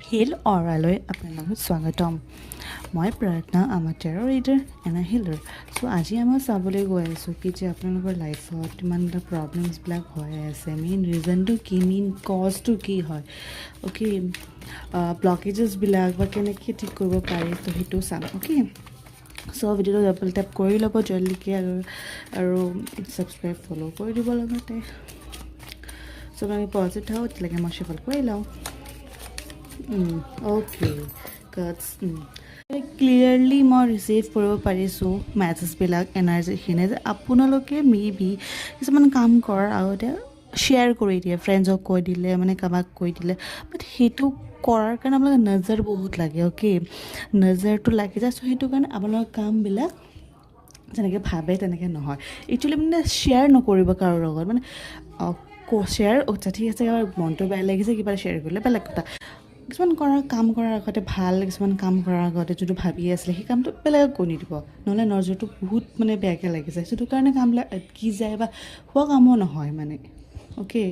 hill অৰালৈ আপোনালোকক স্বাগতম মই প্ৰাৰ্থনা আমাৰ টেৰ' ৰিডাৰ এণ্ড আ হিলাৰ চ' আজি মই চাবলৈ গৈ আছোঁ কি যে আপোনালোকৰ লাইফত ইমান এটা প্ৰব্লেমছবিলাক হৈ আছে মেইন ৰিজনটো কি মেইন কজটো কি হয় অ'কে ব্লকেজেছবিলাক বা কেনেকৈ ঠিক কৰিব পাৰি তো সেইটো চাম অ'কে চ' ভিডিঅ'টো ডাবল টেপ কৰি ল'ব জলদিকৈ আৰু ছাবস্ক্ৰাইব ফ'ল' কৰি দিব লগতে চ' আমি পজিটিভ থাকোঁ তেতিয়ালৈকে মই শ্বেফল কৰি লওঁ অ'কে কাটছ ক্লিয়াৰলি মই ৰিচিভ কৰিব পাৰিছোঁ মেছেজবিলাক এনাৰ্জিখিনি যে আপোনালোকে মে বি কিছুমান কাম কৰাৰ আগতে শ্বেয়াৰ কৰি দিয়ে ফ্ৰেণ্ডছক কৈ দিলে মানে কাৰোবাক কৈ দিলে বাট সেইটো কৰাৰ কাৰণে আপোনালোকে নজৰ বহুত লাগে অ'কে নজৰটো লাগি যায় চ' সেইটো কাৰণে আপোনালোকৰ কামবিলাক যেনেকৈ ভাবে তেনেকৈ নহয় একচুৱেলি মানে শ্বেয়াৰ নকৰিব কাৰো লগত মানে শ্বেয়াৰ আচ্ছা ঠিক আছে আমাৰ মনটো বেয়া লাগিছে কিবা শ্বেয়াৰ কৰিলে বেলেগ কথা কিছুমান কাম কৰাৰ আগতে ভাল কিছুমান কাম কৰাৰ আগতে যোনটো ভাবি আছিলে সেই কামটো বেলেগক কৈ নিদিব নহ'লে নজৰটো বহুত মানে বেয়াকৈ লাগি যায় সেইটো কাৰণে কামবিলাক কি যায় বা হোৱা কামো নহয় মানে অ'কে